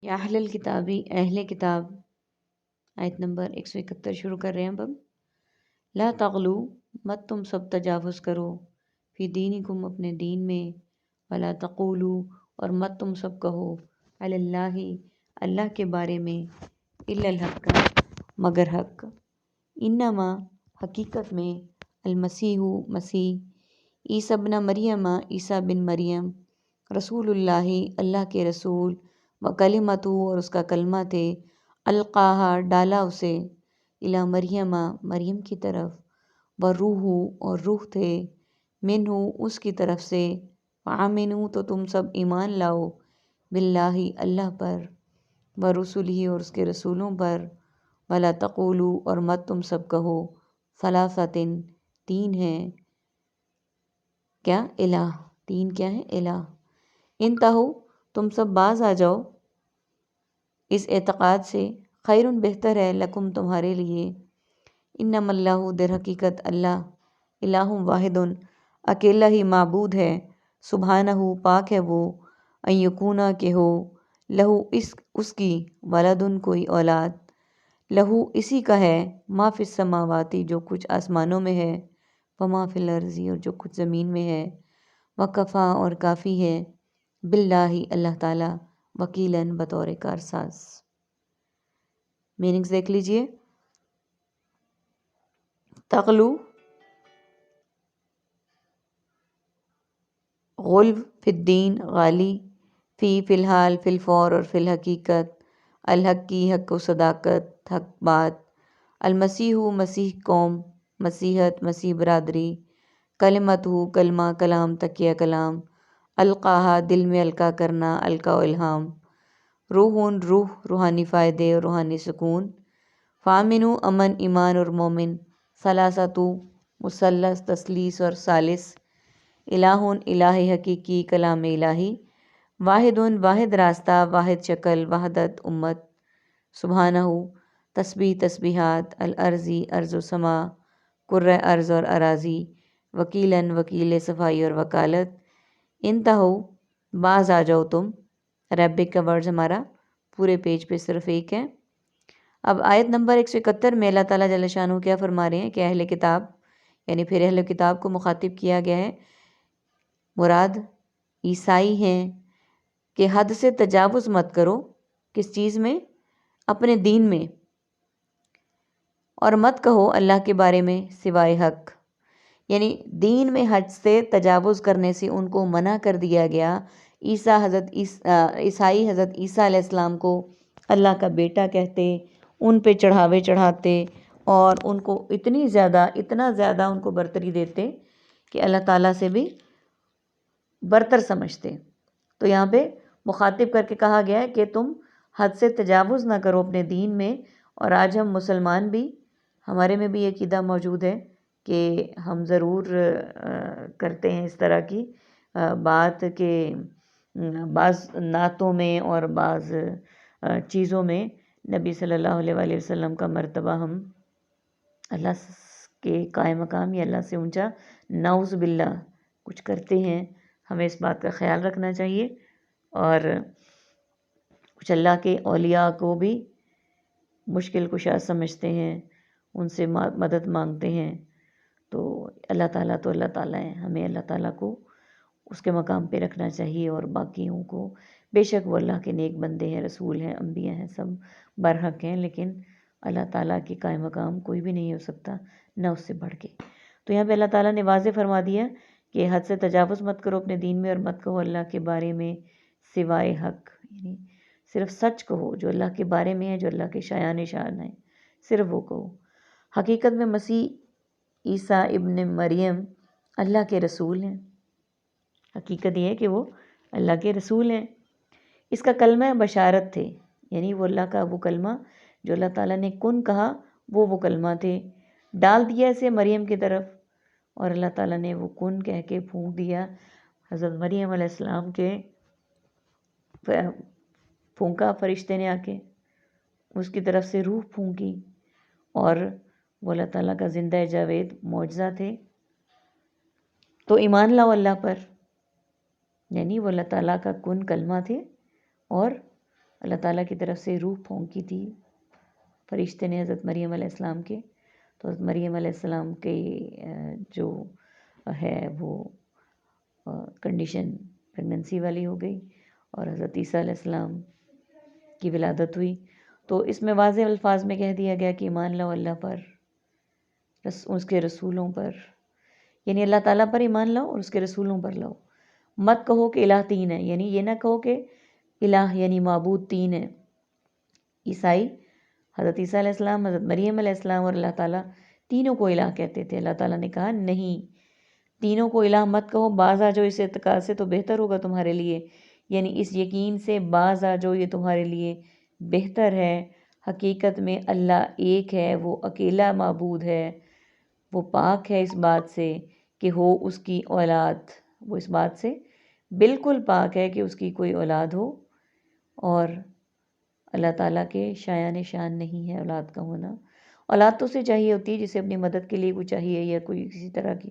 یا اہل الکتابی اہل کتاب، آیت نمبر 171 شروع کر رہے ہیں اب ہم۔ لا تغلو، مت تم سب تجاوز کرو، فی دینکم اپنے دین میں، ولا تقولو اور مت تم سب کہو، علی اللہ اللہ کے بارے میں، الا الحق مگر حق، انما حقیقت میں، المسیح مسیح، عیسیٰ ابن مریم عیسیٰ بن مریم، رسول اللہ اللہ کے رسول، و کلمتہ اور اس کا کلمہ تھے، القاہا ڈالا اسے، الی مریم مریم کی طرف، و روح اور روح تھے، منہ اس کی طرف سے، فآمنوا تو تم سب ایمان لاؤ، باللہ اللہ پر، و رسولہ اور اس کے رسولوں پر، ولا تقولوا اور مت تم سب کہو، ثلاثۃ تین ہیں، کیا الہ، تین کیا ہے الہ، انتہو تم سب باز آ جاؤ اس اعتقاد سے، خیر بہتر ہے، لکم تمہارے لیے، انما اللہ در حقیقت اللہ، الہ واحد اکیلا ہی معبود ہے، سبحانہ پاک ہے وہ، ان یکونا کہ ہو، لہو اس کی، ولدن کوئی اولاد، لہو اسی کا ہے، ما فی السماواتی جو کچھ آسمانوں میں ہے، وما فی الارض اور جو کچھ زمین میں ہے، وکفا اور کافی ہے، باللہ اللہ تعالی، وکیلاً بطور کارساز۔ میننگز دیکھ لیجئے، تغلو غلو فی الدین غالی، فی الحال فی الفور اور فی الحقیقت، الحق کی حق و صداقت حق بات، المسیح مسیح قوم، مسیحت مسیح برادری، کلمت کلمہ کلام تکیہ کلام، القاہا دل میں القا کرنا القا و الہام، روح روح روحانی فائدے اور روحانی سکون، فامنو امن ایمان اور مومن، ثلاثۃ مثلث تثلیث اور ثالث، الہ الہ حقیقی کلام الہی، واحد واحد راستہ واحد شکل وحدت امت، سبحانہ تسبیح تسبیحات، الارضی ارض و سما، کرۂ ارض اور اراضی، وکیلاً وکیل صفائی اور وکالت، انتہو باز آ جاؤ تم، عربک کا ورڈز ہمارا پورے پیج پہ صرف ایک ہے۔ اب آیت نمبر 171 میں اللہ تعالیٰ جل شانہ کیا فرما رہے ہیں کہ اہل کتاب، یعنی پھر اہل کتاب کو مخاطب کیا گیا ہے، مراد عیسائی ہیں، کہ حد سے تجاوز مت کرو، کس چیز میں؟ اپنے دین میں، اور مت کہو اللہ کے بارے میں سوائے حق، یعنی دین میں حد سے تجاوز کرنے سے ان کو منع کر دیا گیا۔ عیسائی حضرت عیسیٰ علیہ السلام کو اللہ کا بیٹا کہتے، ان پہ چڑھاوے چڑھاتے اور ان کو اتنا زیادہ ان کو برتری دیتے کہ اللہ تعالیٰ سے بھی برتر سمجھتے۔ تو یہاں پہ مخاطب کر کے کہا گیا ہے کہ تم حد سے تجاوز نہ کرو اپنے دین میں، اور آج ہم مسلمان بھی، ہمارے میں بھی یہ عقیدہ موجود ہے کہ ہم ضرور کرتے ہیں اس طرح کی بات کہ بعض نعتوں میں اور بعض چیزوں میں نبی صلی اللہ علیہ وآلہ وسلم کا مرتبہ ہم اللہ کے قائم مقام یا اللہ سے اونچا نعوذ باللہ کچھ کرتے ہیں۔ ہمیں اس بات کا خیال رکھنا چاہیے، اور کچھ اللہ کے اولیاء کو بھی مشکل کشا سمجھتے ہیں، ان سے مدد مانگتے ہیں، تو اللہ تعالیٰ ہے، ہمیں اللہ تعالیٰ کو اس کے مقام پہ رکھنا چاہیے، اور باقیوں کو بے شک وہ اللہ کے نیک بندے ہیں، رسول ہیں، انبیاء ہیں، سب برحق ہیں، لیکن اللہ تعالیٰ کی قائم مقام کوئی بھی نہیں ہو سکتا نہ اس سے بڑھ کے۔ تو یہاں پہ اللہ تعالیٰ نے واضح فرما دیا کہ حد سے تجاوز مت کرو اپنے دین میں، اور مت کہو اللہ کے بارے میں سوائے حق، یعنی صرف سچ کہو جو اللہ کے بارے میں ہے، جو اللہ کے شایان شان ہے، صرف وہ کہو۔ حقیقت میں مسیح عیسیٰ ابن مریم اللہ کے رسول ہیں، حقیقت یہ ہے کہ وہ اللہ کے رسول ہیں۔ اس کا کلمہ بشارت تھے، یعنی وہ اللہ کا وہ کلمہ جو اللہ تعالیٰ نے کن کہا، وہ کلمہ تھے، ڈال دیا اسے مریم کی طرف، اور اللہ تعالیٰ نے وہ کن کہہ کے پھونک دیا حضرت مریم علیہ السلام کے، پھونکا فرشتے نے آ کے، اس کی طرف سے روح پھونکی، اور وہ اللہ تعالیٰ کا زندہ جاوید معجزہ تھے۔ تو ایمان لاؤ اللہ پر، یعنی وہ اللہ تعالیٰ کا کن کلمہ تھے، اور اللہ تعالیٰ کی طرف سے روح پھونکی تھی فرشتے نے حضرت مریم علیہ السلام کے، تو حضرت مریم علیہ السلام کے جو ہے وہ کنڈیشن پریگننسی والی ہو گئی، اور حضرت عیسیٰ علیہ السلام کی ولادت ہوئی۔ تو اس میں واضح الفاظ میں کہہ دیا گیا کہ ایمان لاؤ اللہ پر، اس کے رسولوں پر، یعنی اللہ تعالیٰ پر ایمان لاؤ اور اس کے رسولوں پر لاؤ۔ مت کہو کہ الہ تین ہے، یعنی یہ نہ کہو کہ الہ یعنی معبود تین ہے۔ عیسائی حضرت عیسیٰ علیہ السلام، حضرت مریم علیہ السلام اور اللہ تعالیٰ تینوں کو الہ کہتے تھے۔ اللہ تعالیٰ نے کہا نہیں، تینوں کو الہ مت کہو، باز آ جاؤ اس اعتقاد سے تو بہتر ہوگا تمہارے لیے، یعنی اس یقین سے باز آ جاؤ، یہ تمہارے لیے بہتر ہے۔ حقیقت میں اللہ ایک ہے، وہ اکیلا معبود ہے، وہ پاک ہے اس بات سے کہ ہو اس کی اولاد، وہ اس بات سے بالکل پاک ہے کہ اس کی کوئی اولاد ہو، اور اللہ تعالیٰ کے شایان شان نہیں ہے اولاد کا ہونا۔ اولاد تو اسے چاہیے ہوتی ہے جسے اپنی مدد کے لیے کوئی چاہیے یا کوئی کسی طرح کی،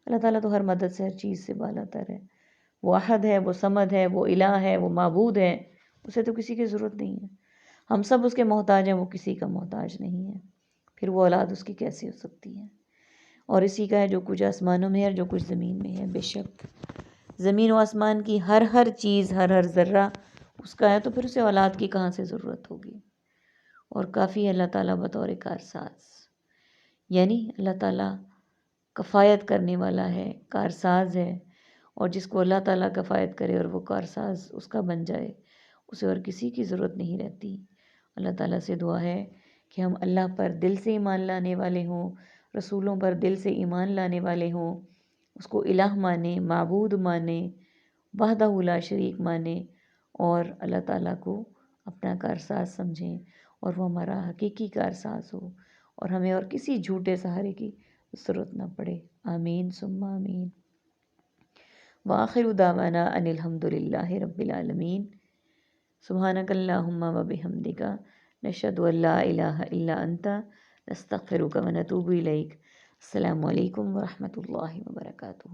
اللہ تعالیٰ تو ہر مدد سے، ہر چیز سے بالا تر ہے، وہ احد ہے، وہ صمد ہے، وہ الہ ہے، وہ معبود ہے، اسے تو کسی کی ضرورت نہیں ہے۔ ہم سب اس کے محتاج ہیں، وہ کسی کا محتاج نہیں ہے، پھر وہ اولاد اس کی کیسے ہو سکتی ہے؟ اور اسی کا ہے جو کچھ آسمانوں میں ہے اور جو کچھ زمین میں ہے۔ بے شک زمین و آسمان کی ہر چیز، ہر ذرہ اس کا ہے، تو پھر اسے اولاد کی کہاں سے ضرورت ہوگی؟ اور کافی اللہ تعالیٰ بطور کارساز، یعنی اللہ تعالیٰ کفایت کرنے والا ہے، کارساز ہے، اور جس کو اللہ تعالیٰ کفایت کرے اور وہ کارساز اس کا بن جائے، اسے اور کسی کی ضرورت نہیں رہتی۔ اللہ تعالیٰ سے دعا ہے کہ ہم اللہ پر دل سے ایمان لانے والے ہوں، رسولوں پر دل سے ایمان لانے والے ہوں، اس کو الہ مانیں، معبود مانیں، وحدہ لا شریک مانیں، اور اللہ تعالیٰ کو اپنا کارساز سمجھیں، اور وہ ہمارا حقیقی کارساز ہو، اور ہمیں اور کسی جھوٹے سہارے کی ضرورت نہ پڑے۔ آمین ثم آمین۔ وآخر دعوانا ان الحمد للہ رب العالمین۔ سبحانک اللہم وبحمدک، نشہد ان لا الہ الا انت، نستغفرک ونتوب الیک۔ السلام علیکم ورحمۃ اللہ وبرکاتہ۔